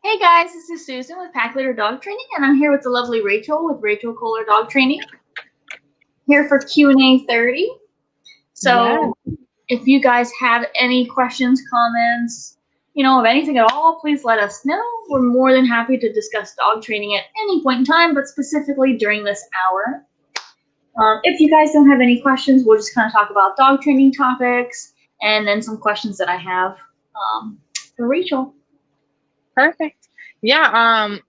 Hey guys, this is Susan with Pack Leader Dog Training, and I'm here with the lovely Rachel with Rachel Kohler Dog Training, here for Q&A 30. Yeah. So if you guys have any questions, comments, of anything at all, please let us know. We're more than happy to discuss dog training at any point in time, but specifically during this hour. If you guys don't have any questions, we'll just kind of talk about dog training topics and then some questions that I have for Rachel. Perfect. Yeah.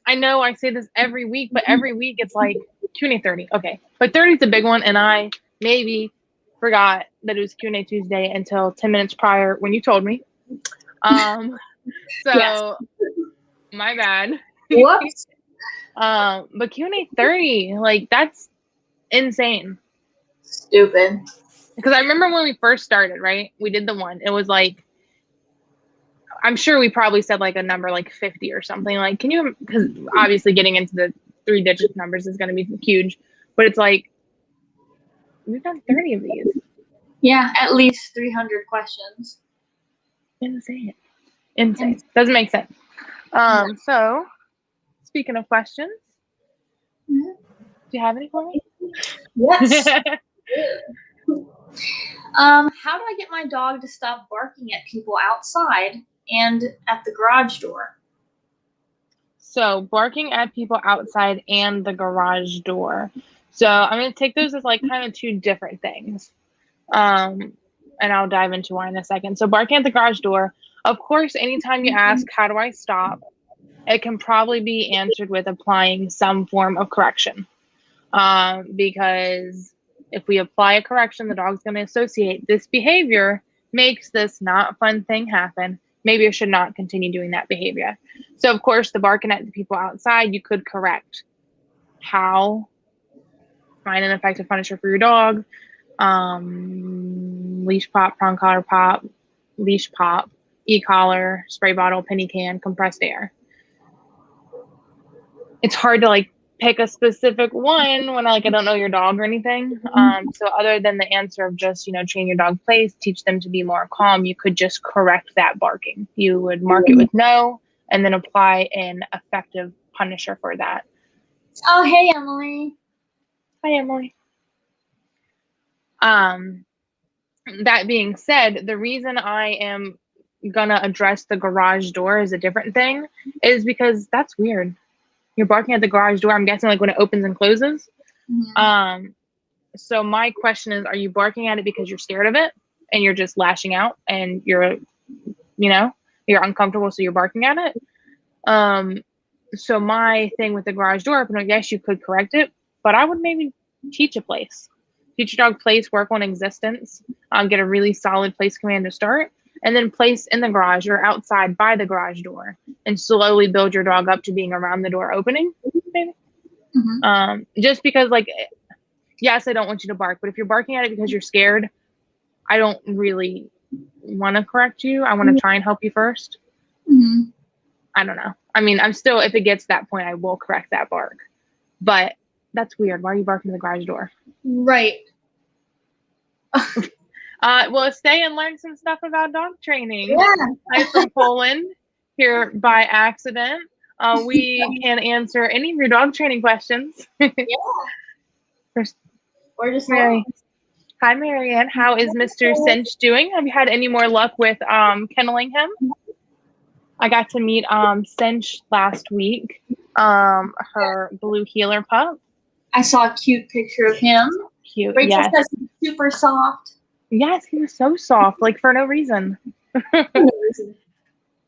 I know I say this every week, but every week it's like Q&A 30. Okay. But 30 is a big one, and I maybe forgot that it was Q&A Tuesday until 10 minutes prior when you told me. So Yes. my bad. Whoops. But Q&A 30, like, that's insane. Stupid. Because I remember when we first started, right? We did the one. It was like, I'm sure we probably said like a number like 50 or something. Like, can you, because obviously getting into the 3-digit numbers is going to be huge, but it's like, we've done 30 of these. Yeah, at least 300 questions. Insane. Doesn't make sense. So, speaking of questions, do you have any for me? Yes. How do I get my dog to stop barking at people outside and at the garage door? So, barking at people outside and the garage door. So, I'm going to take those as like kind of two different things. And I'll dive into why in a second. So, barking at the garage door, of course, anytime you ask, how do I stop? It can probably be answered with applying some form of correction. Because if we apply a correction, the dog's going to associate this behavior makes this not fun thing happen. Maybe I should not continue doing that behavior. So, of course, the barking at the people outside, you could correct. How? Find an effective punisher for your dog. Leash pop, prong collar pop, leash pop, e-collar, spray bottle, penny can, compressed air. It's hard to like pick a specific one when I don't know your dog or anything. So other than the answer of just, train your dog place, teach them to be more calm, you could just correct that barking. You would mark it with no and then apply an effective punisher for that. Oh, hey, Emily. Hi, Emily. That being said, the reason I am gonna address the garage door as a different thing is because that's weird. You're barking at the garage door, I'm guessing like when it opens and closes. Mm-hmm. So my question is, are you barking at it because you're scared of it and you're just lashing out and you're uncomfortable, so you're barking at it? So my thing with the garage door opener, yes, you could correct it, but I would maybe teach a place. Teach your dog place, work on existence, get a really solid place command to start, and then place in the garage or outside by the garage door and slowly build your dog up to being around the door opening, maybe. Mm-hmm. Just because, yes, I don't want you to bark, but if you're barking at it because you're scared, I don't really want to correct you. I want to try and help you first. Mm-hmm. I don't know. I mean, I'm still, if it gets to that point, I will correct that bark. But that's weird. Why are you barking at the garage door? Right. Well, stay and learn some stuff about dog training. Yeah. I'm from Poland, here by accident. We can answer any of your dog training questions. Yeah. Or just Mary. Hi, Marianne. How is Mr. Cinch doing? Have you had any more luck with kenneling him? I got to meet Cinch last week, her blue heeler pup. I saw a cute picture of him. Cute, Rachel yes. says he's super soft. Yes, he was so soft, like for no reason.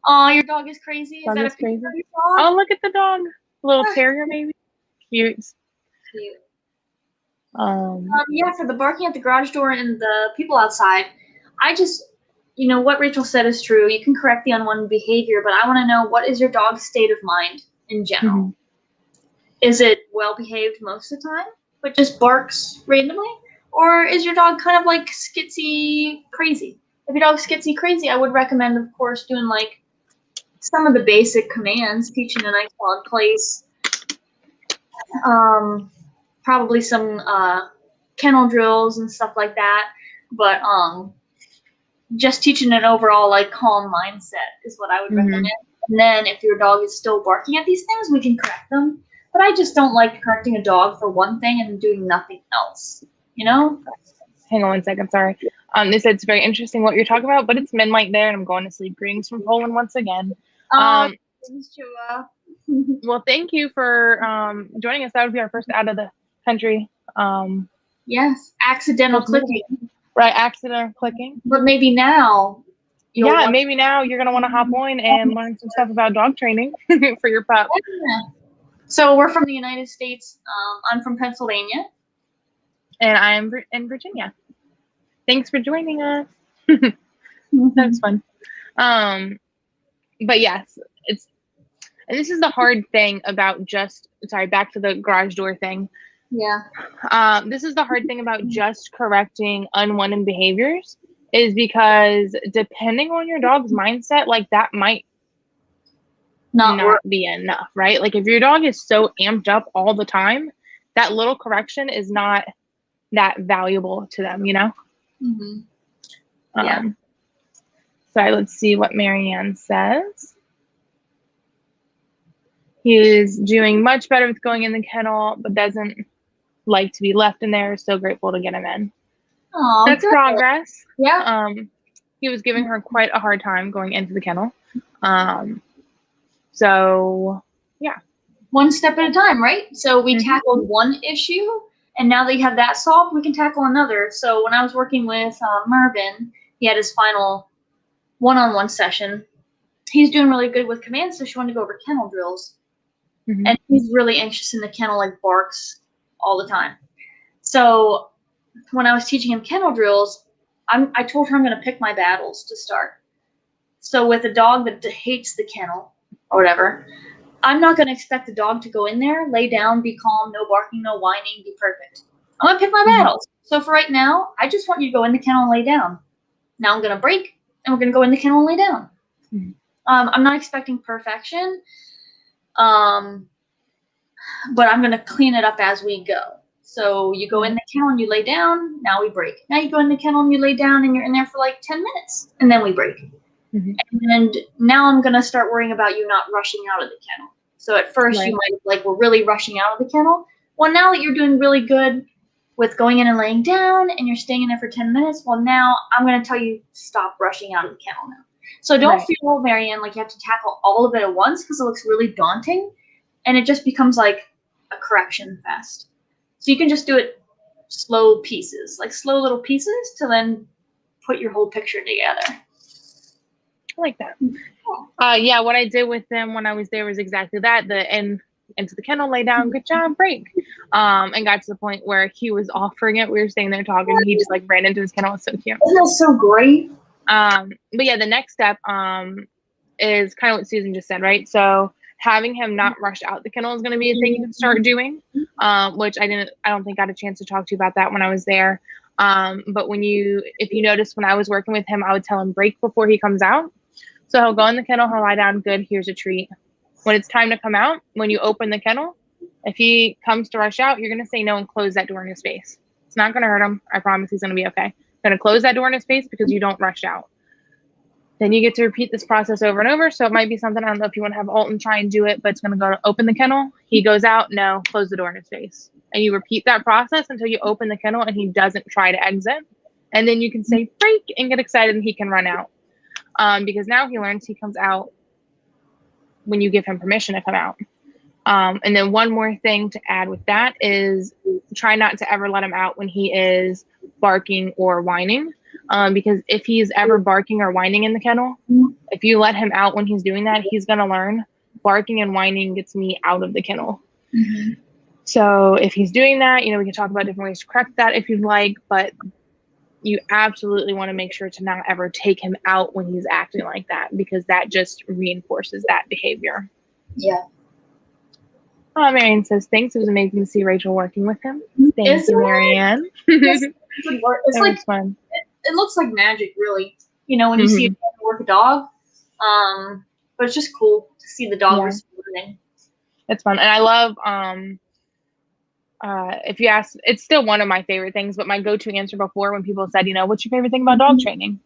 Oh, your dog is crazy? Is that a crazy? Oh, look at the dog. Little terrier, maybe. Cute. Yeah, for the barking at the garage door and the people outside, I just, what Rachel said is true. You can correct the unwanted behavior, but I want to know, what is your dog's state of mind in general? Mm-hmm. Is it well behaved most of the time, but just barks randomly? Or is your dog kind of like skitsy crazy? If your dog's skitsy crazy, I would recommend, of course, doing like some of the basic commands, teaching a nice solid place. Probably some kennel drills and stuff like that. But just teaching an overall like calm mindset is what I would recommend. And then if your dog is still barking at these things, we can correct them. But I just don't like correcting a dog for one thing and doing nothing else. You know? Hang on 1 second, sorry. They said it's very interesting what you're talking about, but it's midnight there and I'm going to sleep. Greetings from Poland once again. Well, thank you for joining us. That would be our first out of the country. Yes, accidental clicking. Right, accidental clicking. But maybe now. Maybe now you're going to want to hop on and learn some stuff about dog training for your pup. Yeah. So we're from the United States. I'm from Pennsylvania. And I'm in Virginia. Thanks for joining us. That's fun. But yes, and this is the hard thing about back to the garage door thing. Yeah. This is the hard thing about just correcting unwanted behaviors is because depending on your dog's mindset, like that might not be enough, right? Like if your dog is so amped up all the time, that little correction is not that valuable to them, you know? Mm-hmm. Yeah. So let's see what Marianne says. He is doing much better with going in the kennel, but doesn't like to be left in there. So grateful to get him in. Oh, that's good. Progress. Yeah. He was giving her quite a hard time going into the kennel. So yeah. One step at a time, right? So we tackled one issue, and now that you have that solved, we can tackle another. So when I was working with Mervin, he had his final one-on-one session. He's doing really good with commands, so she wanted to go over kennel drills. And he's really anxious in the kennel, like barks all the time. So when I was teaching him kennel drills, I told her I'm going to pick my battles to start. So with a dog that hates the kennel or whatever, I'm not going to expect the dog to go in there, lay down, be calm, no barking, no whining, be perfect. I'm going to pick my battles. So for right now, I just want you to go in the kennel and lay down. Now I'm going to break, and we're going to go in the kennel and lay down. I'm not expecting perfection. But I'm going to clean it up as we go. So you go in the kennel and you lay down. Now we break. Now you go in the kennel and you lay down and you're in there for like 10 minutes. And then we break. And now I'm going to start worrying about you not rushing out of the kennel. So at first you might we're really rushing out of the kennel. Well, now that you're doing really good with going in and laying down and you're staying in there for 10 minutes, well, now I'm going to tell you stop rushing out of the kennel now. So don't feel, Marianne, like you have to tackle all of it at once because it looks really daunting. And it just becomes like a correction fest. So you can just do it slow pieces, like slow little pieces to then put your whole picture together. I like that. Yeah, what I did with them when I was there was exactly that. Into the kennel, lay down, good job, break. And got to the point where he was offering it. We were staying there talking. He just like ran into his kennel. It was so cute. Isn't that so great? But yeah, the next step is kind of what Susan just said, right? So having him not rush out the kennel is going to be a thing you can start doing, which I don't think I got a chance to talk to you about that when I was there. But if you notice when I was working with him, I would tell him break before he comes out. So he'll go in the kennel, he'll lie down, good, here's a treat. When it's time to come out, when you open the kennel, if he comes to rush out, you're going to say no and close that door in his face. It's not going to hurt him. I promise he's going to be okay. I'm going to close that door in his face because you don't rush out. Then you get to repeat this process over and over. So it might be something, I don't know if you want to have Alton try and do it, but it's going to go to open the kennel. He goes out, no, close the door in his face. And you repeat that process until you open the kennel and he doesn't try to exit. And then you can say break and get excited and he can run out. Because now he learns he comes out when you give him permission to come out. And then one more thing to add with that is try not to ever let him out when he is barking or whining. Because if he's ever barking or whining in the kennel, if you let him out when he's doing that, he's going to learn barking and whining gets me out of the kennel. So if he's doing that, we can talk about different ways to correct that if you'd like, but you absolutely want to make sure to not ever take him out when he's acting like that, because that just reinforces that behavior. Yeah. Marianne says, thanks. It was amazing to see Rachel working with him. Thank you, Marianne. It's like fun. It looks like magic, really. When you see a dog work a dog. But it's just cool to see the dog responding. It's fun. And I love, if you ask, it's still one of my favorite things, but my go-to answer before when people said, what's your favorite thing about dog training?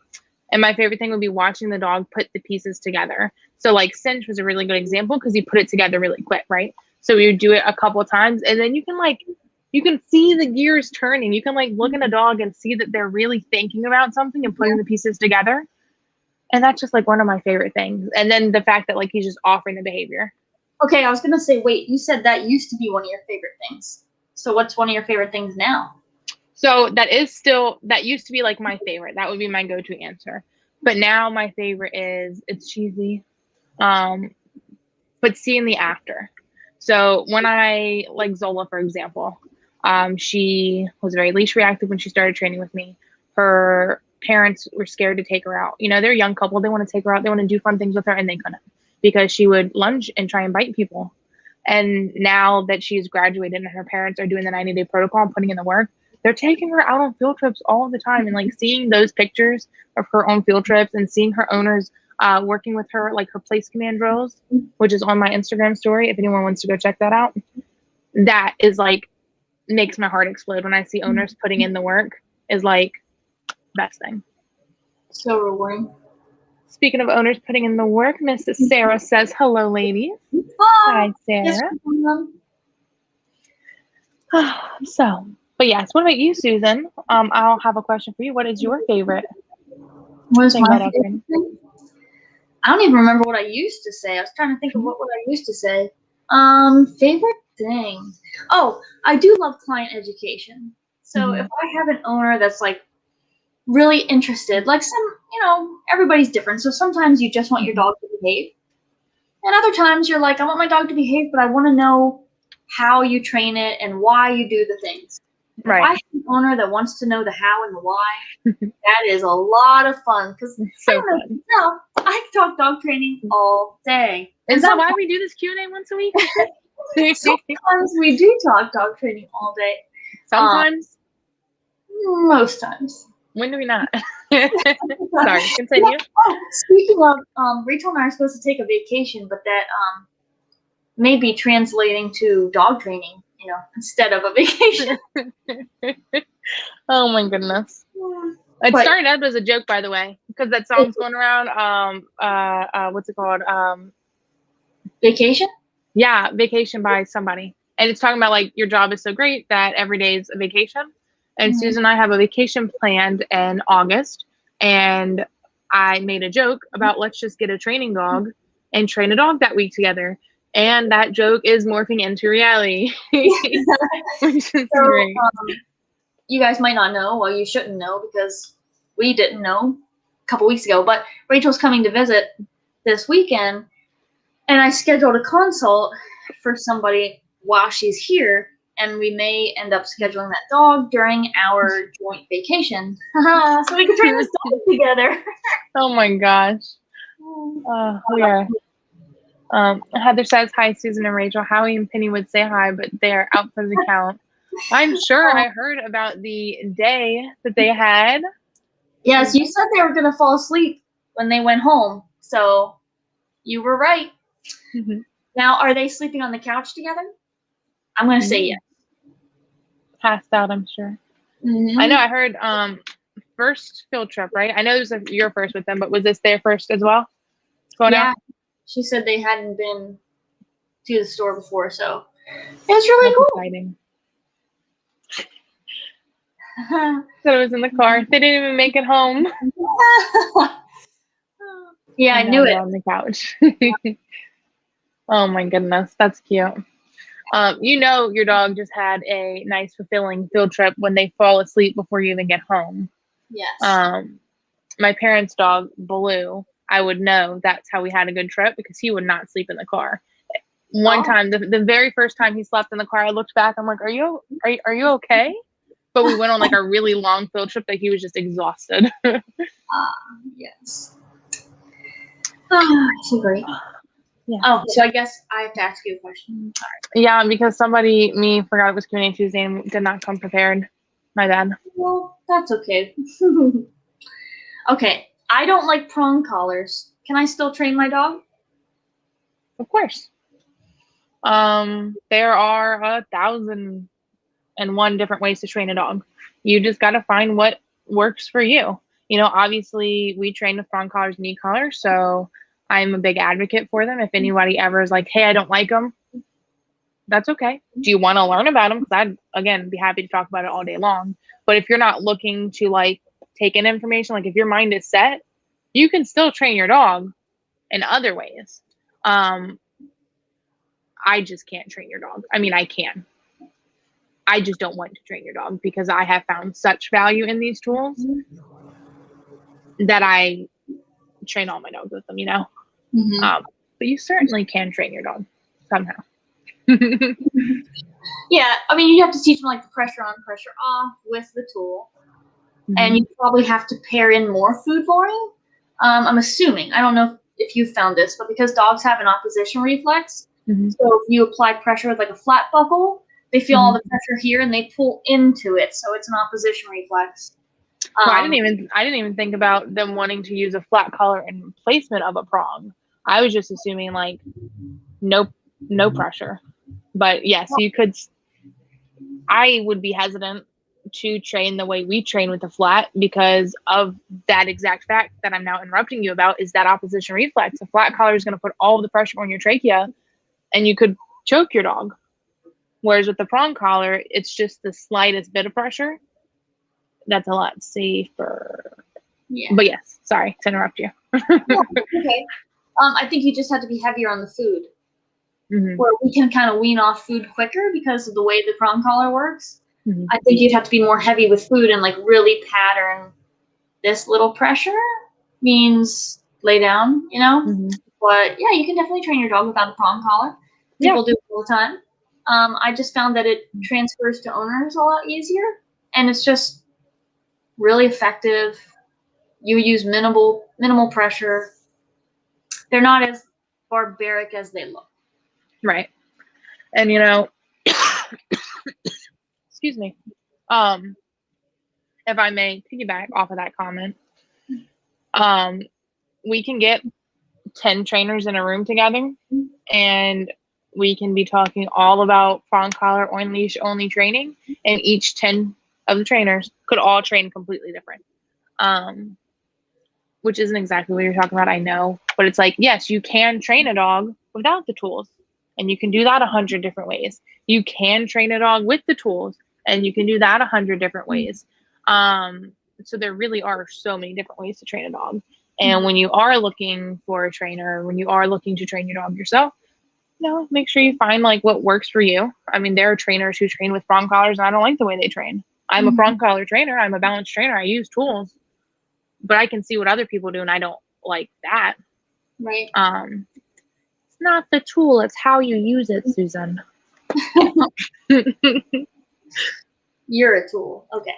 And my favorite thing would be watching the dog put the pieces together. So like Cinch was a really good example because he put it together really quick, right? So we would do it a couple of times, and then you can see the gears turning. You can like look at a dog and see that they're really thinking about something and putting the pieces together. And that's just like one of my favorite things. And then the fact that like he's just offering the behavior. Okay, I was gonna say, wait, you said that used to be one of your favorite things. So what's one of your favorite things now? So that used to be like my favorite. That would be my go-to answer. But now my favorite is, it's cheesy, but seeing the after. So when I, like Zola, for example, she was very leash reactive when she started training with me. Her parents were scared to take her out. You know, they're a young couple. They want to take her out. They want to do fun things with her, and they couldn't because she would lunge and try and bite people. And now that she's graduated and her parents are doing the 90-day protocol and putting in the work, they're taking her out on field trips all the time. And like seeing those pictures of her on field trips and seeing her owners working with her, like her place command drills, which is on my Instagram story, if anyone wants to go check that out, that is like, makes my heart explode when I see owners putting in the work. Is like best thing. So rewarding. Speaking of owners putting in the work, Mrs. Sarah says, hello, ladies. Hi, Sarah. So, but yes, what about you, Susan? I'll have a question for you. What is your favorite? What is my favorite thing? I don't even remember what I used to say. I was trying to think of what I used to say. Favorite thing. Oh, I do love client education. So if I have an owner that's like really interested, like everybody's different. So sometimes you just want your dog to behave. And other times you're like, I want my dog to behave, but I want to know how you train it and why you do the things. Right. If I have an owner that wants to know the how and the why, that is a lot of fun. Because so fun. I can talk dog training all day. Is that why we do this Q&A once a week? Sometimes we do talk dog training all day. Sometimes? Most times. When do we not? Sorry, continue. Yeah. Oh, speaking of, Rachel and I are supposed to take a vacation, but that may be translating to dog training, instead of a vacation. Oh my goodness. It started out as a joke, by the way, because that song's going around. What's it called? Vacation? Yeah, Vacation by somebody. And it's talking about like your job is so great that every day is a vacation. And Susan and I have a vacation planned in August. And I made a joke about let's just get a training dog and train a dog that week together. And that joke is morphing into reality. Which is great. You guys might not know, well, you shouldn't know because we didn't know a couple weeks ago, but Rachel's coming to visit this weekend, and I scheduled a consult for somebody while she's here, and we may end up scheduling that dog during our joint vacation. So we can train this dog together. Oh my gosh. Yeah. Heather says, hi, Susan and Rachel. Howie and Penny would say hi, but they are out for the count. I'm sure I heard about the day that they had. Yes, you said they were going to fall asleep when they went home. So you were right. Now, are they sleeping on the couch together? I'm going to say yes. Passed out, I'm sure. I know I heard first field trip, right? I know this is your first with them, but was this their first as well? Going out? She said they hadn't been to the store before, so it was really cool. Exciting. So it was in the car. They didn't even make it home. Yeah, I knew it. On the couch. Oh my goodness, that's cute. Your dog just had a nice, fulfilling field trip when they fall asleep before you even get home. Yes. My parents' dog, Blue, I would know that's how we had a good trip because he would not sleep in the car. One time, the very first time he slept in the car, I looked back. I'm like, are you okay? But we went on like a really long field trip that he was just exhausted. Yes. So great. Yeah. Oh, so I guess I have to ask you a question. Yeah, because somebody forgot it was Q&A Tuesday and did not come prepared. My bad. Well, that's okay. Okay, I don't like prong collars. Can I still train my dog? Of course. There are 1,001 different ways to train a dog. You just got to find what works for you. You know, obviously we train with prong collars and e-collars, so I'm a big advocate for them. If anybody ever is like, hey, I don't like them, that's okay. Do you want to learn about them? Because I'd, again, be happy to talk about it all day long. But if you're not looking to like take in information, like if your mind is set, you can still train your dog in other ways. I just can't train your dog. I mean, I can. I just don't want to train your dog because I have found such value in these tools that I train all my dogs with them, you know? But you certainly can train your dog somehow. Yeah, I mean, you have to teach them like the pressure on, pressure off with the tool. And you probably have to pair in more food voring. I'm assuming, I don't know if you found this, but because dogs have an opposition reflex, so if you apply pressure with like a flat buckle, they feel all the pressure here and they pull into it. So it's an opposition reflex. Well, I didn't even think about them wanting to use a flat collar in replacement of a prong. I was just assuming like no pressure. But yes, you could. I would be hesitant to train the way we train with the flat because of that exact fact that I'm now interrupting you about is that opposition reflex. A flat collar is going to put all of the pressure on your trachea and you could choke your dog. Whereas with the prong collar, it's just the slightest bit of pressure. That's a lot safer. Yeah. But yes, sorry to interrupt you. Okay. I think you just have to be heavier on the food. Where we can kind of wean off food quicker because of the way the prong collar works. I think you'd have to be more heavy with food and like really pattern this little pressure means lay down, you know? But yeah, you can definitely train your dog without a prong collar. People do it all the time. I just found that it transfers to owners a lot easier and it's just really effective. You use minimal pressure. They're not as barbaric as they look. Right. And you know, excuse me. If I may piggyback off of that comment, we can get 10 trainers in a room together and we can be talking all about prong collar or leash only training, and each 10 of the trainers could all train completely different. Which isn't exactly what you're talking about, I know, but it's like, yes, you can train a dog without the tools. And you can do that 100 different ways. You can train a dog with the tools, and you can do that 100 different ways. So there really are so many different ways to train a dog. And when you are looking for a trainer, when you are looking to train your dog yourself, you know, make sure you find like what works for you. I mean, there are trainers who train with prong collars, and I don't like the way they train. I'm a prong collar trainer. I'm a balanced trainer. I use tools, but I can see what other people do, and I don't like that. Right. It's not the tool, it's how you use it, Susan. You're a tool. Okay.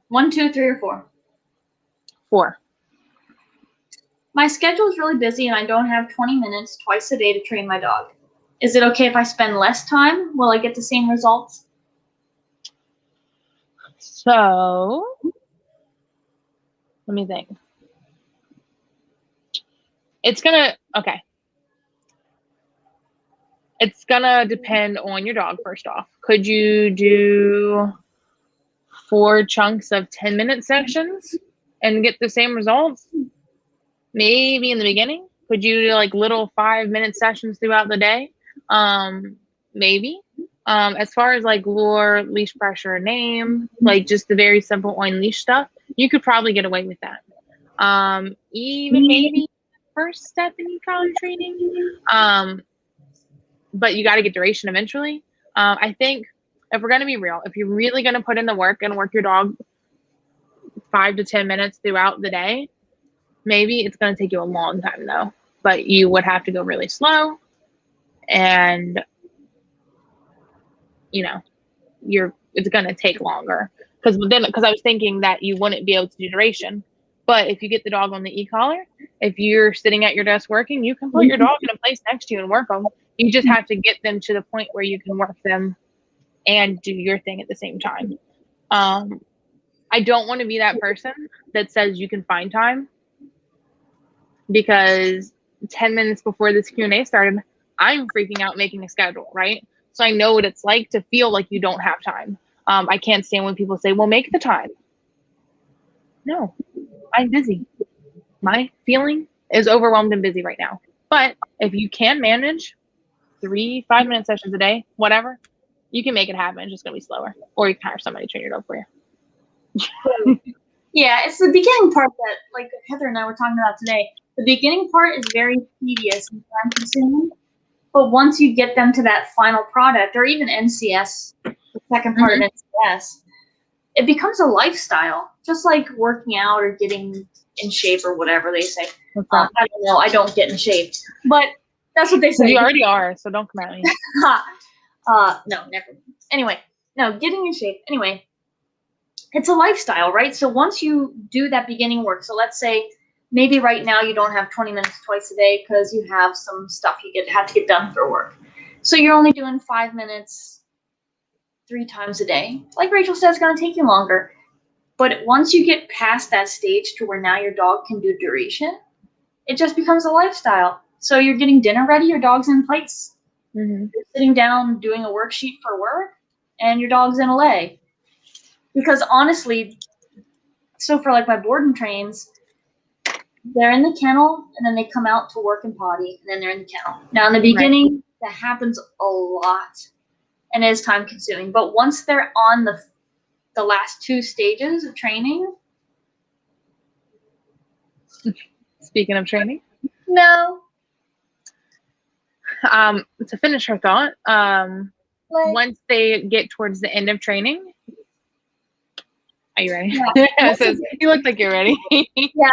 1, 2, 3, or 4? 4. My schedule is really busy and I don't have 20 minutes twice a day to train my dog. Is it okay if I spend less time? Will I get the same results? So, let me think. It's gonna depend on your dog, first off. Could you do 4 chunks of 10-minute sections and get the same results? Maybe in the beginning. Could you do like little 5-minute sessions throughout the day? Maybe. As far as like lure, leash pressure, name, like just the very simple on leash stuff, you could probably get away with that. Even maybe first step in e-collar training. But you got to get duration eventually. I think if we're going to be real, if you're really going to put in the work and work your dog 5 to 10 minutes throughout the day, maybe it's going to take you a long time though, but you would have to go really slow and you know, it's going to take longer because I was thinking that you wouldn't be able to do duration. But if you get the dog on the e-collar, if you're sitting at your desk working, you can put your dog in a place next to you and work them. You just have to get them to the point where you can work them and do your thing at the same time. I don't want to be that person that says you can find time, because 10 minutes before this Q&A started, I'm freaking out making a schedule, right? So I know what it's like to feel like you don't have time. I can't stand when people say, well, make the time. No, I'm busy. My feeling is overwhelmed and busy right now. But if you can manage 3 5-minute sessions a day, whatever, you can make it happen. It's just going to be slower. Or you can hire somebody to train your dog for you. Yeah, it's the beginning part that, like Heather and I were talking about today. The beginning part is very tedious and time consuming. But once you get them to that final product, or even NCS, the second part of NCS, it becomes a lifestyle, just like working out or getting in shape or whatever they say. I don't know. I don't get in shape, but that's what they say. You already are, so don't come at me. No, never. Anyway, no, getting in shape. Anyway, it's a lifestyle, right? So once you do that beginning work, so let's say maybe right now you don't have 20 minutes twice a day because you have some stuff you have to get done for work. So you're only doing 5 minutes 3 times a day. Like Rachel says, it's going to take you longer. But once you get past that stage to where now your dog can do duration, it just becomes a lifestyle. So you're getting dinner ready, your dog's in place. Mm-hmm. You're sitting down doing a worksheet for work, and your dog's in a lay. Because honestly, so for like my board and trains, they're in the kennel, and then they come out to work and potty, and then they're in the kennel. Now, in the beginning, that happens a lot, and it is time consuming. But once they're on the last 2 stages of training. Speaking of training. No. To finish her thought, once they get towards the end of training, are you ready? Yeah. You look like you're ready. Yeah,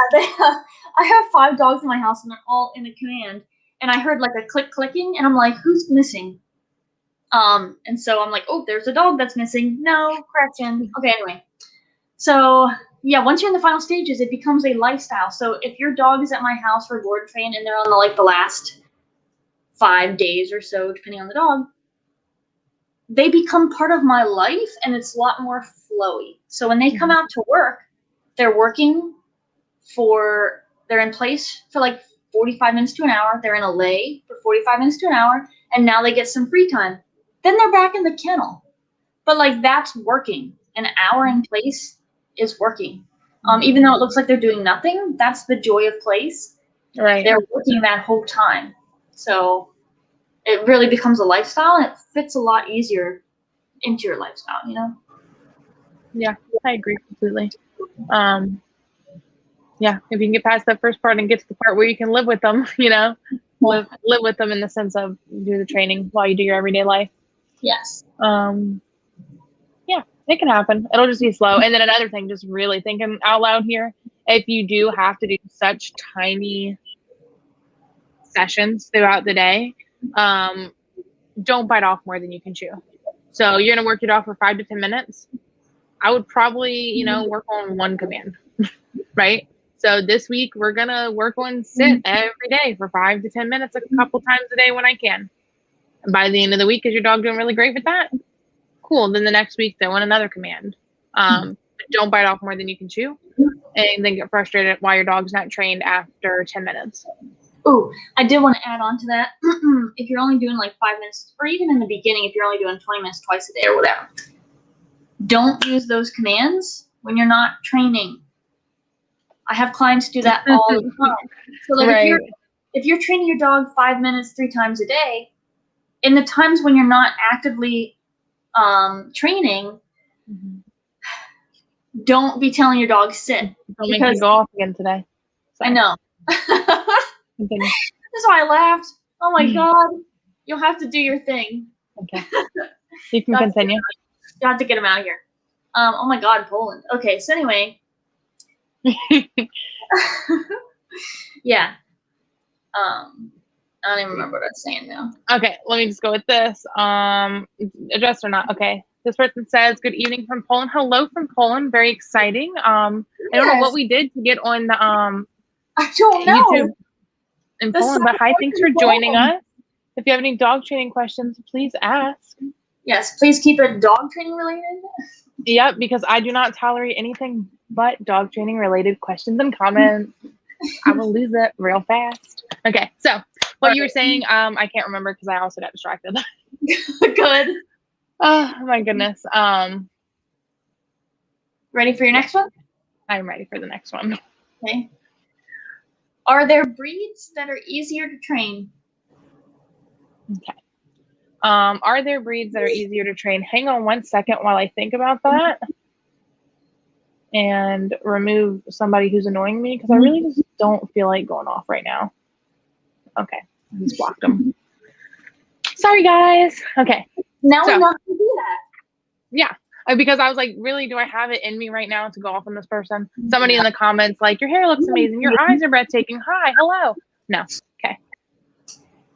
I have 5 dogs in my house, and they're all in a command. And I heard like a clicking, and I'm like, who's missing? And so I'm like, oh, there's a dog that's missing. No, correction. Okay, anyway. So yeah, once you're in the final stages, it becomes a lifestyle. So if your dog is at my house for board train and they're on the last 5 days or so, depending on the dog, they become part of my life, and it's a lot more flowy. So when they come out to work, they're in place for like 45 minutes to an hour. They're in a lay for 45 minutes to an hour, and now they get some free time. Then they're back in the kennel. But like, that's working. An hour in place is working. Even though it looks like they're doing nothing, that's the joy of place. Right. They're working that whole time. So it really becomes a lifestyle, and it fits a lot easier into your lifestyle, you know? Yeah, I agree completely. Yeah, if you can get past that first part and get to the part where you can live with them, you know, live with them in the sense of do the training while you do your everyday life. Yes. Yeah, it can happen. It'll just be slow. And then another thing, just really thinking out loud here, if you do have to do such tiny sessions throughout the day, don't bite off more than you can chew. So you're going to work your dog for 5 to 10 minutes. I would probably, work on 1 command, right? So this week we're going to work on sit every day for 5 to 10 minutes, a couple times a day when I can. And by the end of the week, is your dog doing really great with that? Cool. Then the next week they want another command. Don't bite off more than you can chew, and then get frustrated while your dog's not trained after 10 minutes. Oh, I did want to add on to that. If you're only doing like 5 minutes, or even in the beginning, if you're only doing 20 minutes twice a day or whatever, don't use those commands when you're not training. I have clients do that all the time. So like, if you're training your dog 5 minutes 3 times a day, in the times when you're not actively training, don't be telling your dog sit. Don't make me go off again today. Sorry. I know. That's why I laughed. Oh my God. You'll have to do your thing. Okay. You can continue. You have to get him out of here. Oh my God, Poland. Okay, so anyway. Yeah. I don't even remember what I was saying now. Okay, let me just go with this. Addressed or not? Okay. This person says, good evening from Poland. Hello from Poland. Very exciting. I don't know what we did to get on the I don't know. YouTube in Poland, but hi, thanks for joining us. If you have any dog training questions, please ask. Yes, please keep it dog training related. Yep, because I do not tolerate anything but dog training related questions and comments. I will lose it real fast. Okay, so what you were saying, I can't remember because I also got distracted. Good. Oh my goodness. Ready for your next one? I'm ready for the next one. Okay. Are there breeds that are easier to train? Okay. Are there breeds that are easier to train? Hang on 1 second while I think about that and remove somebody who's annoying me because I really just don't feel like going off right now. Okay, I just blocked them. Sorry, guys. Okay. Now we So- know how to do that. Yeah, because I was like, really, do I have it in me right now to go off on this person? Somebody in the comments like, your hair looks amazing. Your eyes are breathtaking. Hi, hello. No. Okay.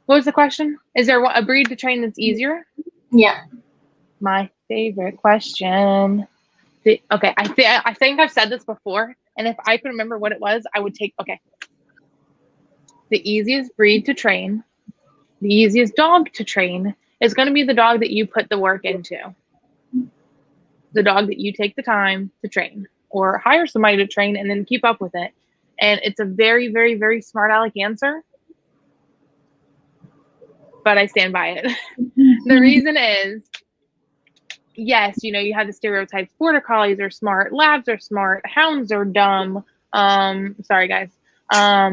What was the question? Is there a breed to train that's easier? Yeah. My favorite question. Okay, I think I've said this before, and if I could remember what it was, I would take. Okay. The easiest breed to train, the easiest dog to train is going to be the dog that you put the work into. The dog that you take the time to train or hire somebody to train and then keep up with it. And it's a very, very, very smart aleck answer, but I stand by it. The reason is, yes, you know, you have the stereotypes. Border collies are smart. Labs are smart. Hounds are dumb. Sorry, guys. I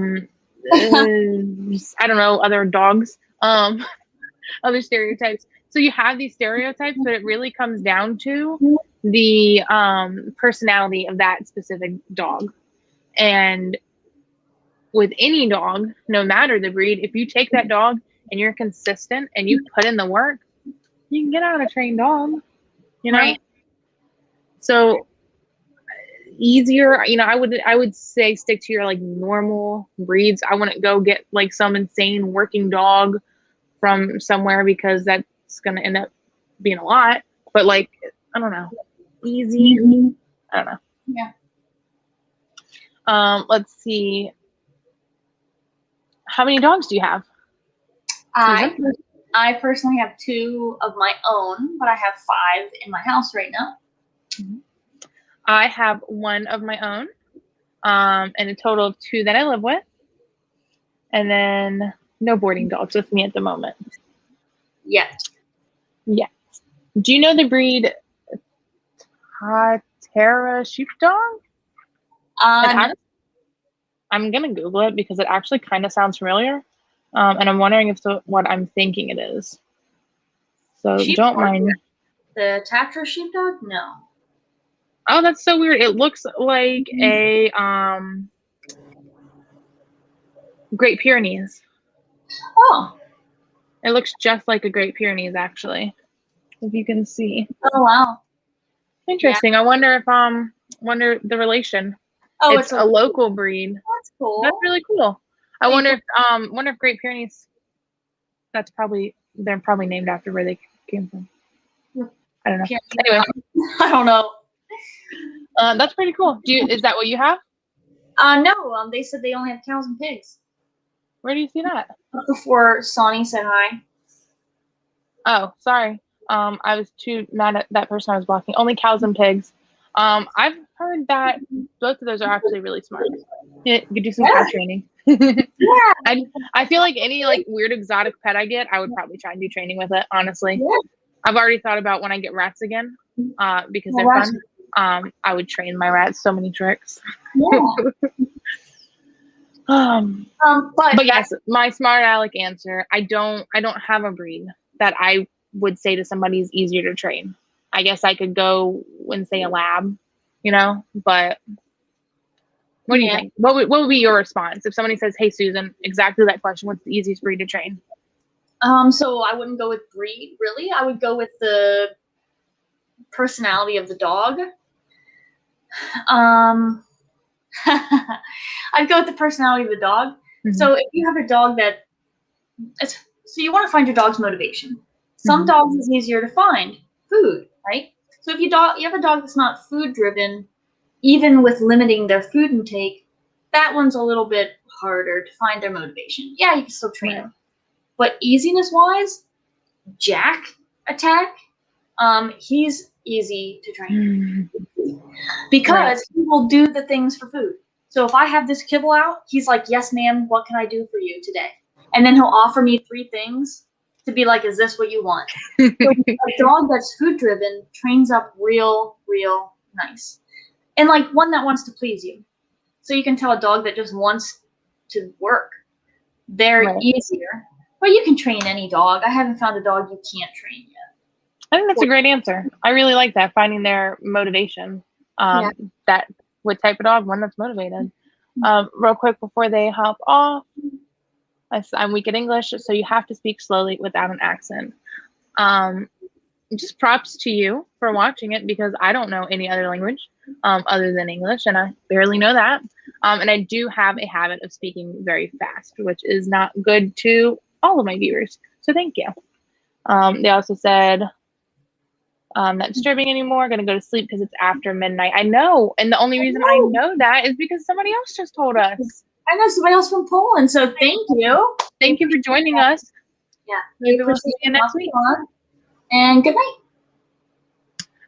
don't know, other dogs. Other stereotypes. So you have these stereotypes, but it really comes down to the personality of that specific dog. And with any dog, no matter the breed, if you take that dog and you're consistent and you put in the work, you can get out a trained dog, you know? Right. So easier, you know, I would say stick to your like normal breeds. I wouldn't go get like some insane working dog from somewhere because that's going to end up being a lot. But like, I don't know, easy. I don't know. Yeah. Let's see. How many dogs do you have? I personally have 2 of my own, but I have 5 in my house right now. I have 1 of my own, and a total of 2 that I live with, and then no boarding dogs with me at the moment. Yet. Yes. Do you know the breed Tara sheepdog? I'm gonna Google it because it actually kind of sounds familiar, and I'm wondering if what I'm thinking it is. So Sheepdog. don't mind. The Tatra sheepdog? No. Oh, that's so weird. It looks like a Great Pyrenees. Oh. It looks just like a Great Pyrenees, actually. If you can see. Oh wow. Interesting. Yeah. I wonder if wonder the relation. Oh, it's a local breed. That's cool. That's really cool. I wonder if Great Pyrenees. They're probably named after where they came from. I don't know. Anyway, I don't know. That's pretty cool. Is that what you have? No. They said they only have cows and pigs. Where do you see that? Before Sonny said hi. Oh, sorry. I was too mad at that person I was blocking. Only cows and pigs. I've heard that both of those are actually really smart. You could do some cow training. Yeah. I feel like any like weird exotic pet I get, I would probably try and do training with it, honestly. Yeah. I've already thought about when I get rats again, because they're fun. I would train my rats so many tricks. Yeah. But yes, my smart aleck answer, I don't have a breed that I would say to somebody is easier to train. I guess I could go and say a lab, you know, but what do you think? What would be your response if somebody says, hey, Susan, exactly that question, what's the easiest breed to train? So I wouldn't go with breed, really. I would go with the personality of the dog. I'd go with the personality of the dog. Mm-hmm. So if you have a dog so you want to find your dog's motivation. Some mm-hmm. dogs is easier to find food, right? So if you have a dog that's not food driven, even with limiting their food intake, that one's a little bit harder to find their motivation. Yeah, you can still train them. But easiness wise, Jack Attack, he's easy to train because he will do the things for food. So if I have this kibble out, he's like, yes, ma'am, what can I do for you today? And then he'll offer me 3 things to be like, is this what you want? So a dog that's food driven trains up real nice. and like one that wants to please you. So you can tell a dog that just wants to work. They're Right. easier. But you can train any dog. I haven't found a dog you can't train yet. I think that's a great answer. I really like that, finding their motivation. Yeah. That what type of dog? One that's motivated. Real quick before they hop off, I'm weak at English, so you have to speak slowly without an accent. Just props to you for watching it, because I don't know any other language other than English, and I barely know that. And I do have a habit of speaking very fast, which is not good to all of my viewers. So thank you. They also said, not disturbing anymore, gonna go to sleep because it's after midnight. I know, and the only reason I know that is because somebody else just told us. I know somebody else from Poland, so thank you. Thank you for joining us. Yeah. Maybe we'll see you next week. And good night.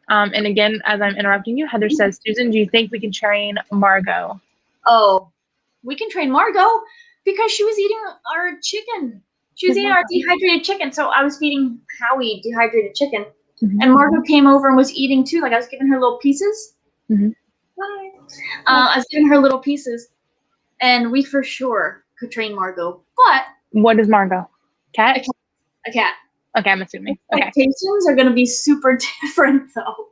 And again, as I'm interrupting you, Heather says, Susan, do you think we can train Margot? Oh, we can train Margot because she was eating our chicken. She was eating our dehydrated chicken. So I was feeding Howie dehydrated chicken. And Margot came over and was eating too. Like I was giving her little pieces. I was giving her little pieces. And we for sure could train Margot. But what is Margot? Cat? A cat. Okay, I'm assuming. Okay. Expectations are going to be super different though.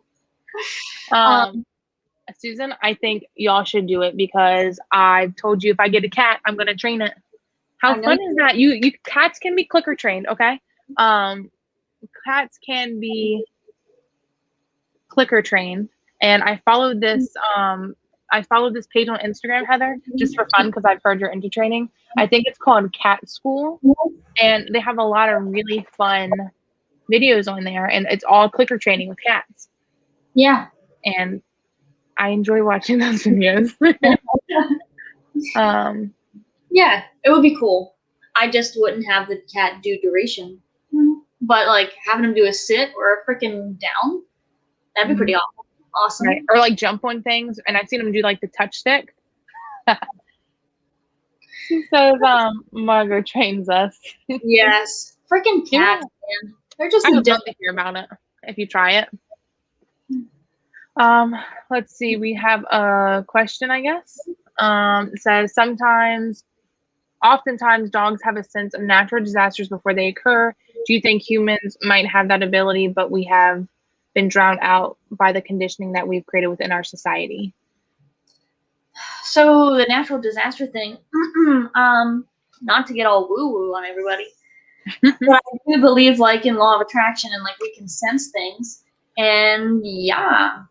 Susan, I think y'all should do it because I've told you if I get a cat, I'm going to train it. How fun is that? You cats can be clicker trained, okay? Cats can be clicker trained, and I followed this page on Instagram, Heather, just for fun because I've heard you're into training. I think it's called Cat School, and they have a lot of really fun videos on there, and it's all clicker training with cats. Yeah. And I enjoy watching those videos. Yeah, it would be cool. I just wouldn't have the cat do duration. But like having him do a sit or a freaking down, that'd be pretty awesome. Right. Or like jump on things. And I've seen him do like the touch stick. She says, Margot trains us. Yes. Freaking cats, man. They're just I would love to hear about it if you try it. Let's see. We have a question, I guess. It says, oftentimes dogs have a sense of natural disasters before they occur. Do you think humans might have that ability, but we have been drowned out by the conditioning that we've created within our society? So the natural disaster thing, not to get all woo-woo on everybody, but I do believe like in law of attraction and like we can sense things. And yeah,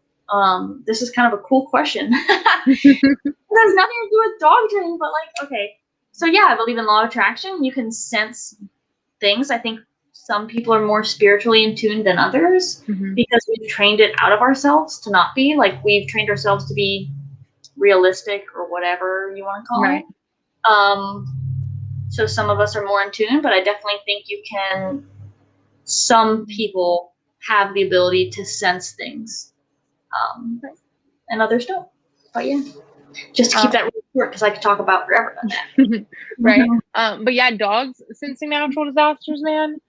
this is kind of a cool question. It has nothing to do with dog training, but like, okay. So yeah, I believe in law of attraction. You can sense things. I think some people are more spiritually in tune than others because we've trained it out of ourselves to not be. Like we've trained ourselves to be realistic or whatever you want to call it. So some of us are more in tune, but I definitely think some people have the ability to sense things, and others don't. But yeah, just to keep that really short because I could talk about forever about that. Right. But yeah, dogs sensing natural disasters, man.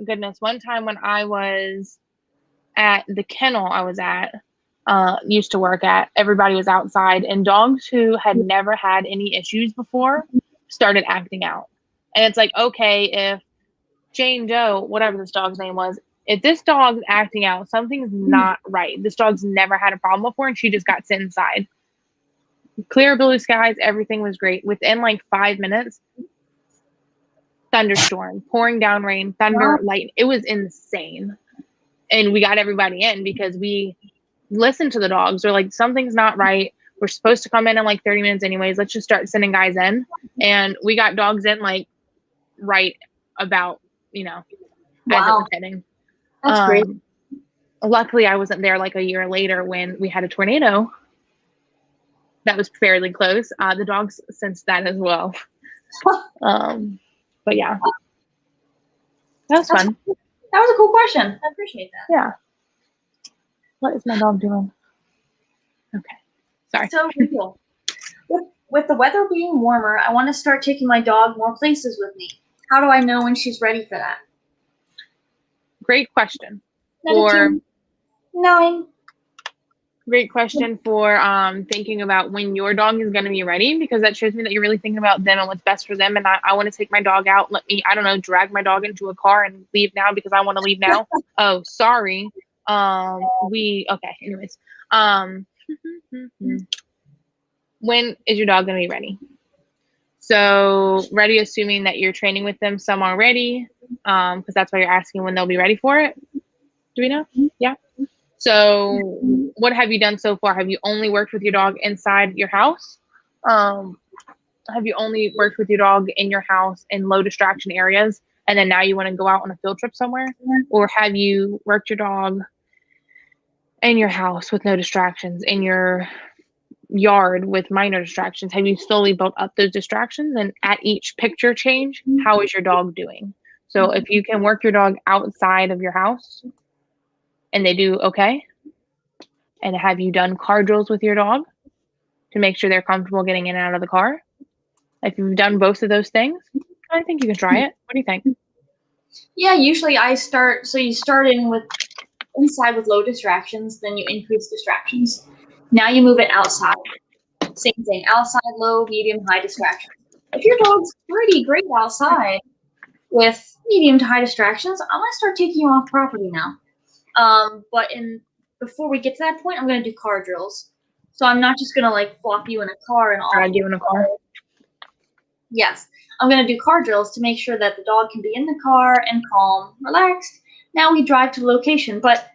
Goodness. One time when I was at the kennel I was at, used to work at, everybody was outside, and dogs who had never had any issues before started acting out. And it's like, okay, if Jane Doe, whatever this dog's name was, if this dog's acting out, something's not right. This dog's never had a problem before, and she just got sent inside. Clear blue skies, everything was great. Within like 5 minutes, thunderstorm, pouring down rain, thunder, lightning. It was insane. And we got everybody in because we listened to the dogs. They're like, something's not right. We're supposed to come in like 30 minutes anyways. Let's just start sending guys in. And we got dogs in like right about, as it was hitting. That's great. Luckily, I wasn't there like a year later when we had a tornado that was fairly close. The dogs sensed that as well. But yeah, that was fun. That was a cool question. I appreciate that. Yeah. What is my dog doing? Okay. Sorry. So cool. With the weather being warmer, I want to start taking my dog more places with me. How do I know when she's ready for that? Great question. 9. Great question for thinking about when your dog is going to be ready, because that shows me that you're really thinking about them and what's best for them. And I want to take my dog out. Let me, I don't know, drag my dog into a car and leave now because I want to leave now. Oh, sorry. Okay. Anyways, when is your dog going to be ready? So ready, assuming that you're training with them some already, because that's why you're asking when they'll be ready for it. Do we know? Yeah. So what have you done so far? Have you only worked with your dog inside your house? Have you only worked with your dog in your house in low distraction areas, and then now you want to go out on a field trip somewhere? Or have you worked your dog in your house with no distractions, in your yard with minor distractions? Have you slowly built up those distractions? And at each picture change, how is your dog doing? So if you can work your dog outside of your house and they do okay, and have you done car drills with your dog to make sure they're comfortable getting in and out of the car? If you've done both of those things, I think you can try it. What do you think? Yeah, usually I start. So you start in with inside with low distractions, then you increase distractions. Now you move it outside. Same thing. Outside, low, medium, high distractions. If your dog's pretty great outside with medium to high distractions, I'm gonna start taking you off property now. But before we get to that point, I'm gonna do car drills. So I'm not just gonna like flop you in a car and Drag you in a car. Yes, I'm gonna do car drills to make sure that the dog can be in the car and calm, relaxed. Now we drive to the location. But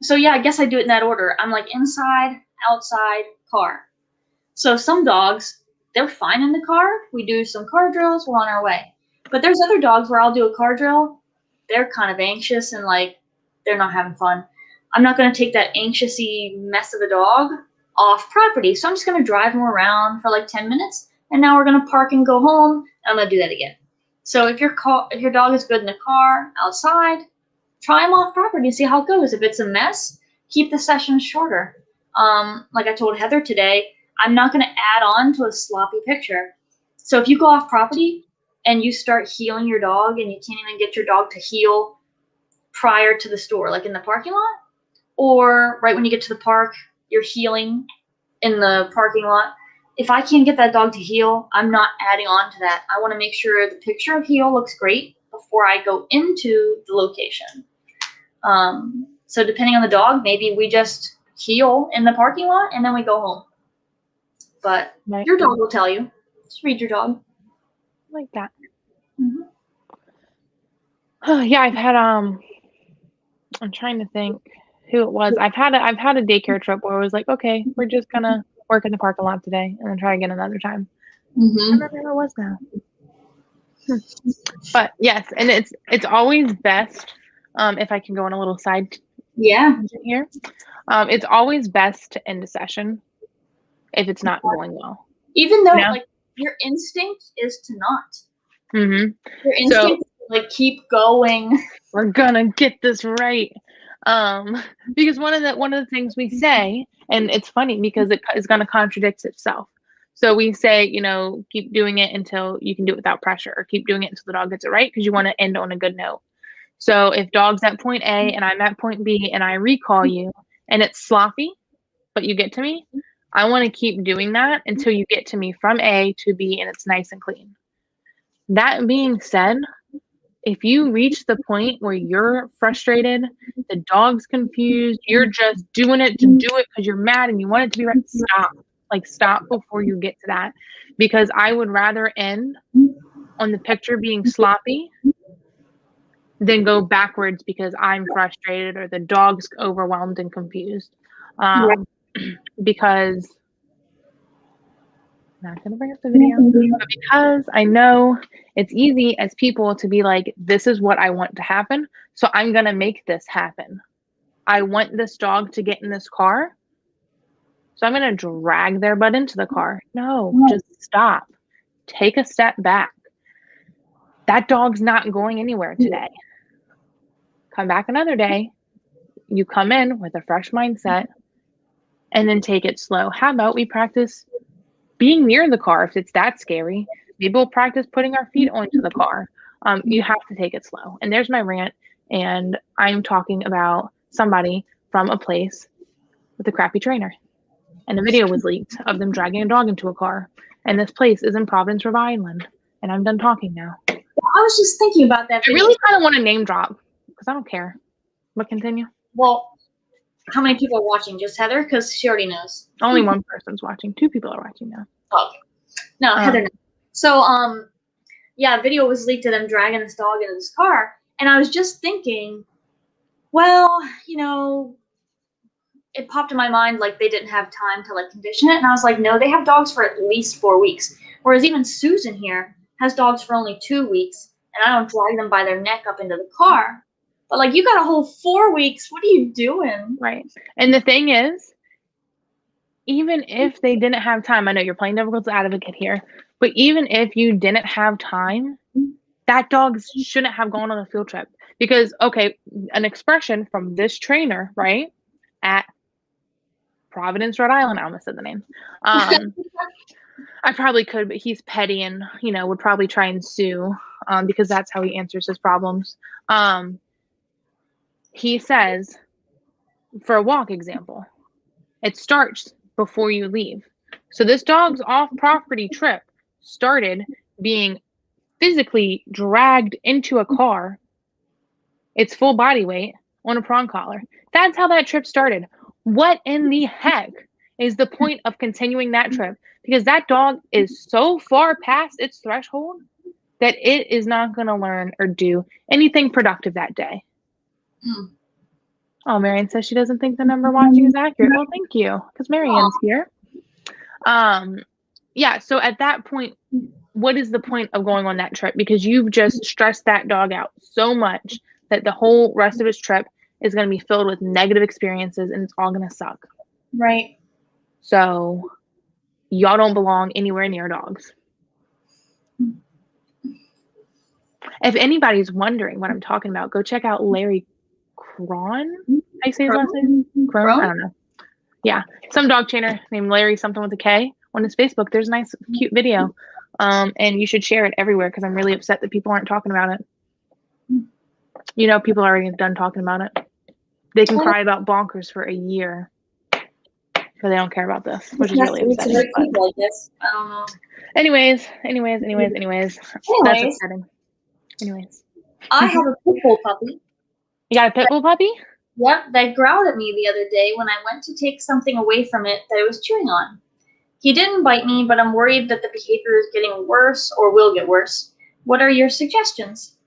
so yeah, I guess I do it in that order. I'm like inside, outside, car. So some dogs, they're fine in the car. We do some car drills, we're on our way. But there's other dogs where I'll do a car drill. They're kind of anxious and like they're not having fun. I'm not going to take that anxiousy mess of a dog off property. So I'm just going to drive them around for like 10 minutes. And now we're going to park and go home. And I'm going to do that again. So if your dog is good in the car, outside, try them off property and see how it goes. If it's a mess, keep the session shorter. Like I told Heather today, I'm not going to add on to a sloppy picture. So if you go off property and you start healing your dog and you can't even get your dog to heel prior to the store, like in the parking lot, or right when you get to the park, you're healing in the parking lot. If I can't get that dog to heel, I'm not adding on to that. I want to make sure the picture of heel looks great before I go into the location. So depending on the dog, maybe we just heel in the parking lot and then we go home. But your dog will tell you. Just read your dog. Like that. Yeah, I've had I'm trying to think who it was. I've had a daycare trip where I was like, okay, we're just gonna work in the parking lot today and then try again another time. I don't remember who it was now. But yes, and it's always best, if I can go on a little side here. It's always best to end a session if it's not going well. Even though like your instinct is to not. Your instinct is to like keep going. We're gonna get this right. Because one of the things we say, and it's funny because it is gonna contradict itself. So we say, keep doing it until you can do it without pressure, or keep doing it until the dog gets it right, because you want to end on a good note. So if dog's at point A and I'm at point B and I recall you and it's sloppy, but you get to me, I want to keep doing that until you get to me from A to B and it's nice and clean. That being said, if you reach the point where you're frustrated, the dog's confused, you're just doing it to do it because you're mad and you want it to be right, stop. Like, stop before you get to that. Because I would rather end on the picture being sloppy than go backwards because I'm frustrated or the dog's overwhelmed and confused. Because I'm not going to bring up the video, but because I know it's easy as people to be like, this is what I want to happen, so I'm going to make this happen. I want this dog to get in this car, so I'm going to drag their butt into the car. No, just stop. Take a step back. That dog's not going anywhere today. Come back another day. You come in with a fresh mindset and then take it slow. How about we practice being near the car if it's that scary? Maybe we'll practice putting our feet onto the car. You have to take it slow. And there's my rant. And I'm talking about somebody from a place with a crappy trainer. And a video was leaked of them dragging a dog into a car. And this place is in Providence, Rhode Island. And I'm done talking now. I was just thinking about that. I really kind of want to name drop because I don't care. But continue. Well, how many people are watching? Just Heather? Because she already knows. Only one person's watching. 2 people are watching now. Okay. No, Heather knows. So, yeah, a video was leaked of them dragging this dog into this car. And I was just thinking, well, you know, it popped in my mind like they didn't have time to like condition it. And I was like, no, they have dogs for at least 4 weeks. Whereas even Susan here has dogs for only 2 weeks. And I don't drag them by their neck up into the car. But like, you got a whole 4 weeks. What are you doing? Right. And the thing is, even if they didn't have time, I know you're playing devil's advocate here, but even if you didn't have time, that dog shouldn't have gone on a field trip. Because, okay, an expression from this trainer, right, at Providence, Rhode Island, I almost said the name. I probably could, but he's petty and, you know, would probably try and sue because that's how he answers his problems. He says, for a walk example, it starts before you leave. So this dog's off-property trip started being physically dragged into a car, its full body weight, on a prong collar. That's how that trip started. What in the heck is the point of continuing that trip? Because that dog is so far past its threshold that it is not going to learn or do anything productive that day. Oh, Marianne says she doesn't think the number watching is accurate. Well, thank you, because Marianne's here. Yeah, so at that point, what is the point of going on that trip? Because you've just stressed that dog out so much that the whole rest of his trip is going to be filled with negative experiences and it's all going to suck. Right. So y'all don't belong anywhere near dogs. If anybody's wondering what I'm talking about, go check out Larry Cron. I say his last name? Cron? I don't know. Yeah, some dog trainer named Larry something with a K on his Facebook. There's a nice, cute video, and you should share it everywhere because I'm really upset that people aren't talking about it. You know, people are already done talking about it. They can cry about bonkers for a year, but they don't care about this, which is really upsetting. I don't know. Anyways. That's upsetting. Anyways. I have a pit bull puppy. You got a pit bull puppy? Yep, that growled at me the other day when I went to take something away from it that it was chewing on. He didn't bite me, but I'm worried that the behavior is getting worse or will get worse. What are your suggestions?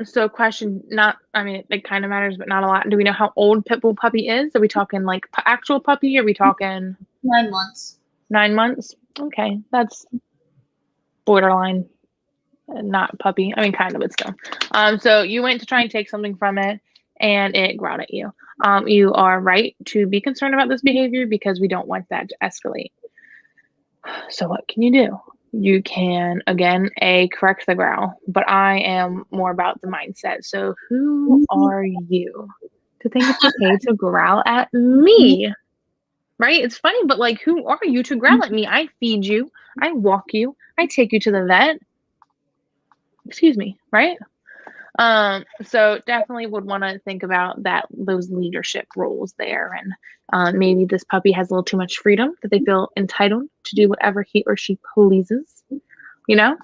So question, it kind of matters, but not a lot. Do we know how old pit bull puppy is? Are we talking like actual puppy? Are we talking 9 months? 9 months? Okay, that's borderline, not puppy. I mean, kind of, but still. So you went to try and take something from it, and it growled at you. You are right to be concerned about this behavior because we don't want that to escalate. So what can you do? You can, again, correct the growl, but I am more about the mindset. So who are you to think it's okay to growl at me? Right? It's funny, but like, who are you to growl at me? I feed you. I walk you. I take you to the vet. Excuse me, right? So definitely would want to think about those leadership roles there. And maybe this puppy has a little too much freedom that they feel entitled to do whatever he or she pleases, you know?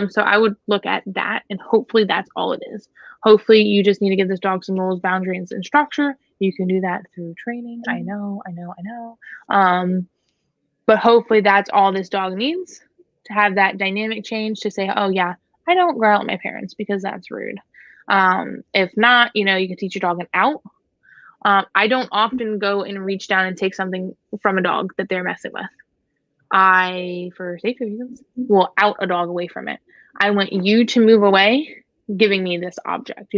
So I would look at that and hopefully that's all it is. Hopefully you just need to give this dog some rules, boundaries, and structure. You can do that through training. I know. But hopefully that's all this dog needs to have that dynamic change to say, oh yeah, I don't growl at my parents because that's rude. If not, you can teach your dog an out. I don't often go and reach down and take something from a dog that they're messing with. I, for safety reasons, will out a dog away from it. I want you to move away, giving me this object,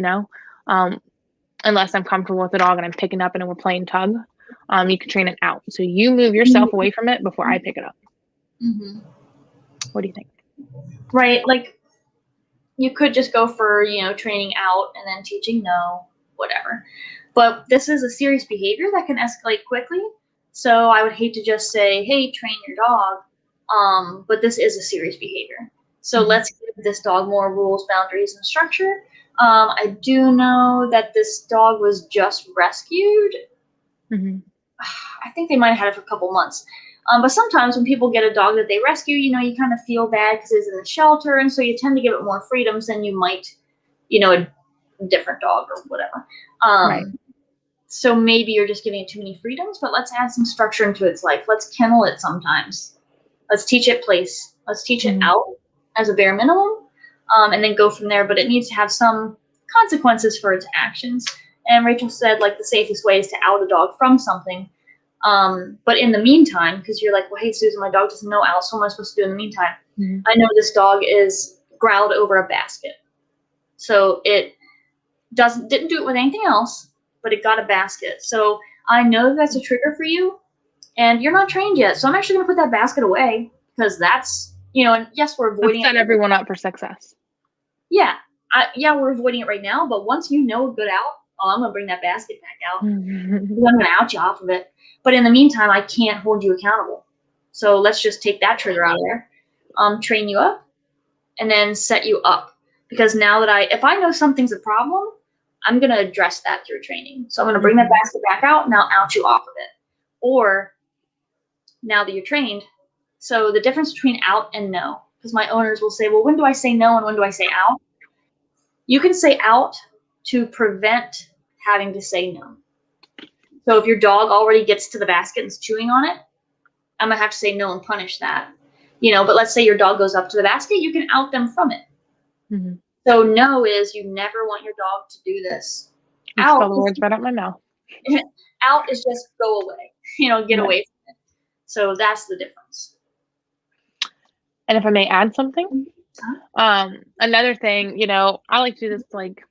unless I'm comfortable with the dog and I'm picking up and we're playing tug. You can train it out. So you move yourself away from it before I pick it up. Mm-hmm. What do you think? Right, like you could just go for, training out and then teaching no, whatever. But this is a serious behavior that can escalate quickly. So I would hate to just say, hey, train your dog. But this is a serious behavior. So let's give this dog more rules, boundaries, and structure. I do know that this dog was just rescued. Mm-hmm. I think they might have had it for a couple months. But sometimes when people get a dog that they rescue, you kind of feel bad because it's in the shelter, and so you tend to give it more freedoms than you might, a different dog or whatever. Right. So maybe you're just giving it too many freedoms, but let's add some structure into its life. Let's kennel it sometimes. Let's teach it place. Let's teach it out as a bare minimum, and then go from there. But it needs to have some consequences for its actions. And Rachel said, like, the safest way is to out a dog from something. But in the meantime, because you're like, well, hey, Susan, my dog doesn't know out, so what am I supposed to do in the meantime? I know this dog is growled over a basket. So it didn't do it with anything else, but it got a basket. So I know that's a trigger for you, and you're not trained yet. So I'm actually going to put that basket away, because that's, and yes, we're avoiding Let's set everyone up for success. Yeah. We're avoiding it right now, but once you know a good out, I'm going to bring that basket back out. I'm going to out you off of it. But in the meantime, I can't hold you accountable. So let's just take that trigger out of there, train you up, and then set you up. Because now that if I know something's a problem, I'm going to address that through training. So I'm going to bring that basket back out, now out you off of it. Or now that you're trained, so the difference between out and no, because my owners will say, well, when do I say no and when do I say out? You can say out to prevent having to say no. So if your dog already gets to the basket and is chewing on it, I'm going to have to say no and punish that. But let's say your dog goes up to the basket, you can out them from it. So no is you never want your dog to do this. Out the words right out my mouth. Out is just go away, get away from it. So that's the difference. And if I may add something, another thing, I like to do this, like,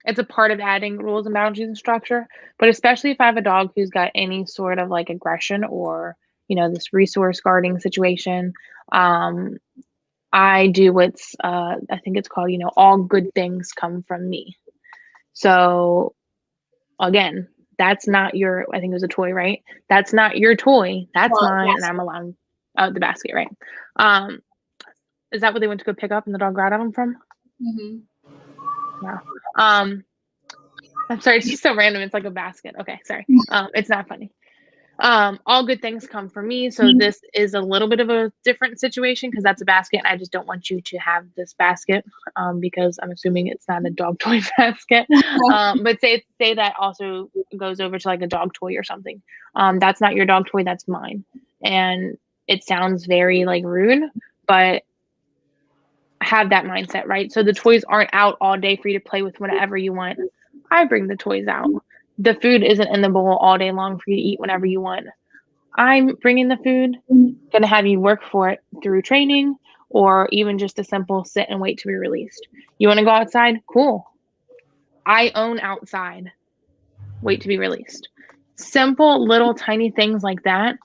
it's a part of adding rules and boundaries and structure, but especially if I have a dog who's got any sort of like aggression or, this resource guarding situation, I do what's, I think it's called, all good things come from me. So again, that's not your, I think it was a toy, right? That's not your toy. That's mine. And I'm allowed out the basket, right? Is that what they went to go pick up and the dog got them from? Yeah. I'm sorry, it's just so random. It's like a basket. Okay, sorry. It's not funny. All good things come from me. So this is a little bit of a different situation because that's a basket. And I just don't want you to have this basket because I'm assuming it's not a dog toy basket. But say that also goes over to like a dog toy or something. That's not your dog toy. That's mine. And it sounds very like rude, but have that mindset, right? So the toys aren't out all day for you to play with whenever you want. I bring the toys out. The food isn't in the bowl all day long for you to eat whenever you want. I'm bringing the food, going to have you work for it through training or even just a simple sit and wait to be released. You want to go outside? Cool. I own outside. Wait to be released. Simple little tiny things like that.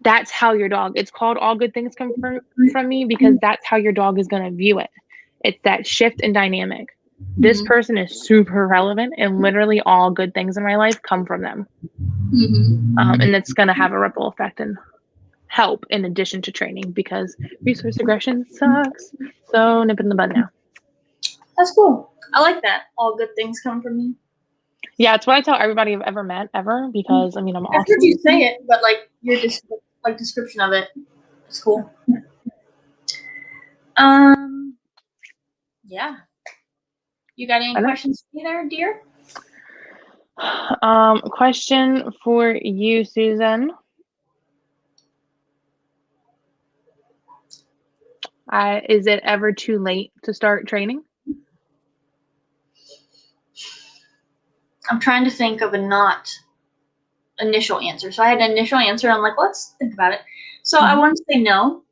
That's how your dog, it's called all good things come from me because that's how your dog is going to view it. It's that shift in dynamic. This person is super relevant and literally all good things in my life come from them. And it's going to have a ripple effect and help in addition to training because resource aggression sucks. So nip it in the bud now. That's cool. I like that. All good things come from me. Yeah, it's what I tell everybody I've ever met ever because I'm awesome. I've heard you say it, but like your description of it is cool. Yeah. You got any questions for me there, dear? Question for you, Susan. Is it ever too late to start training? I'm trying to think of a not initial answer. So I had an initial answer. I'm like, let's think about it. So I want to say no.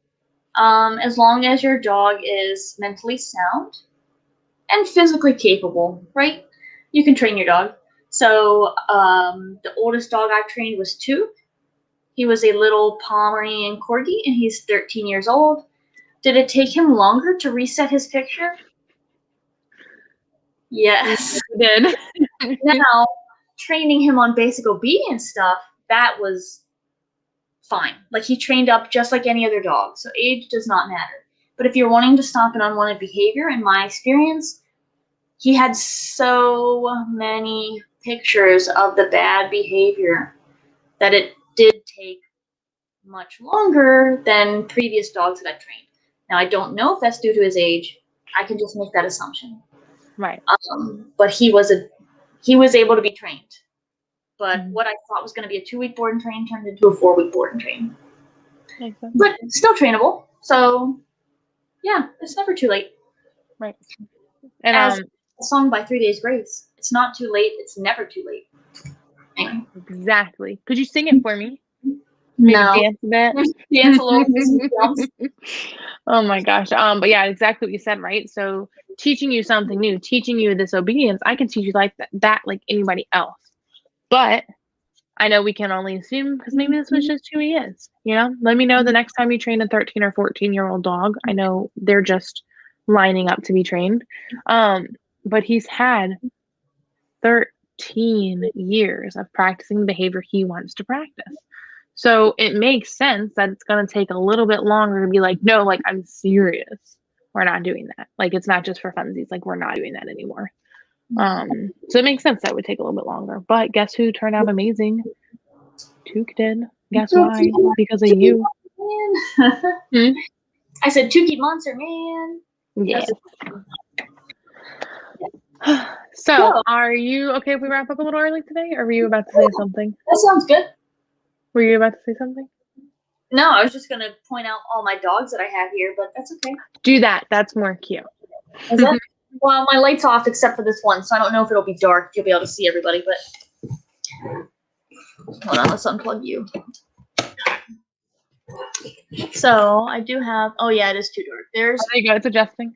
As long as your dog is mentally sound and physically capable, right? You can train your dog. So the oldest dog I trained was Tooth. He was a little Pomeranian Corgi, and he's 13 years old. Did it take him longer to reset his picture? Yes. It did. Now, training him on basic obedience stuff, that was fine. Like, he trained up just like any other dog, so age does not matter. But if you're wanting to stop an unwanted behavior, in my experience, he had so many pictures of the bad behavior that it did take much longer than previous dogs that I've trained. Now, I don't know if that's due to his age. I can just make that assumption. Right. But he was able to be trained. But what I thought was going to be a 2-week board and train turned into a 4-week board and train. Makes sense. But still trainable. So, yeah, it's never too late. Right. And As a song by 3 Days Grace, it's not too late. It's never too late. Anyway. Exactly. Could you sing it for me? No. Dance a bit. Dance a little. Oh my gosh. But yeah, exactly what you said, right? So teaching you something new, teaching you this obedience, I can teach you like that like anybody else. But I know we can only assume because maybe this was just who he is. You know, let me know the next time you train a 13 or 14-year-old dog. I know they're just lining up to be trained. But he's had 13 years of practicing the behavior he wants to practice. So it makes sense that it's going to take a little bit longer to be like, no, like I'm serious. We're not doing that. Like it's not just for funsies. Like we're not doing that anymore. So it makes sense that would take a little bit longer. But guess who turned out amazing? Tuke did. Guess why? Because of you. I said Tukey Monster, man. Yeah. So, are you okay if we wrap up a little early today? Or were you about to say something? That sounds good. Were you about to say something? No, I was just going to point out all my dogs that I have here, but that's okay. Do that. That's more cute. Is that? Well, my light's off except for this one, so I don't know if it'll be dark. You'll be able to see everybody, but hold on, let's unplug you. So I do have. Oh yeah, it is too dark. There you go. It's adjusting.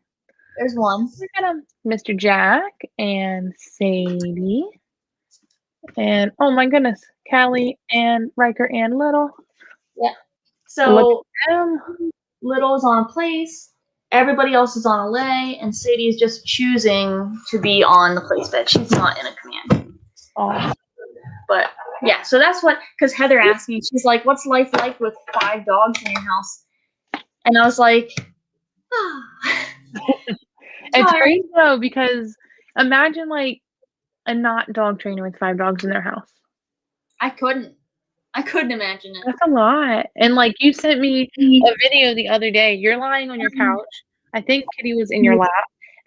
There's one. We got Mr. Jack and Sadie, and oh my goodness, Callie and Riker and Little. Yeah. So Little is on a place. Everybody else is on a lay, and Sadie is just choosing to be on the place bed. She's not in a command. Oh. But yeah, so that's what, because Heather asked me, she's like, what's life like with 5 dogs in your house? And I was like, It's great though, because imagine like a not dog trainer with 5 dogs in their house. I couldn't imagine it. That's a lot. And like you sent me a video the other day. You're lying on your couch. I think Kitty was in your lap,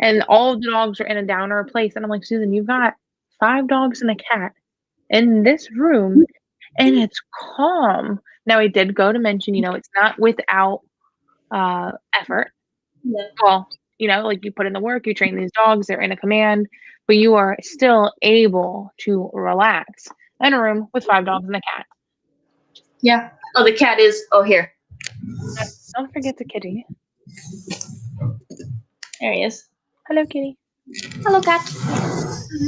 and all of the dogs are in a downer place. And I'm like, Susan, you've got 5 dogs and a cat in this room, and it's calm. Now, I did go to mention, you know, it's not without effort. Yeah. Well, you know, like you put in the work, you train these dogs, they're in a command, but you are still able to relax in a room with 5 dogs and a cat. Yeah. Oh, the cat is. Oh, here. Don't forget the kitty. There he is. Hello, kitty. Hello, cat.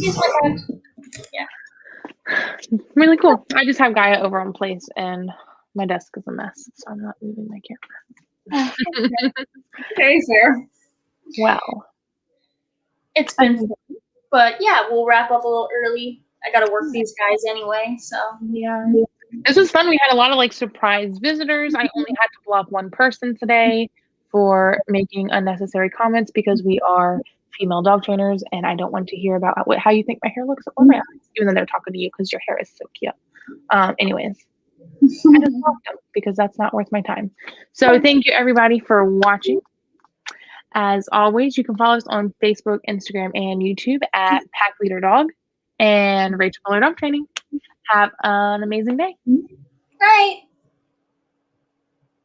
Here's my cat. Yeah. Really cool. I just have Gaia over on place, and my desk is a mess, so I'm not moving my camera. Very fair. Wow. It's been fun. But yeah, we'll wrap up a little early. I got to work these guys anyway, so. Yeah. This was fun. We had a lot of like surprise visitors. I only had to block one person today for making unnecessary comments because we are female dog trainers, and I don't want to hear about how you think my hair looks or my eyes, even though they're talking to you because your hair is so cute. Anyways, I just blocked them because that's not worth my time. So thank you everybody for watching. As always, you can follow us on Facebook, Instagram, and YouTube at Pack Leader Dog and Rachel Miller Dog Training. Have an amazing day. Right.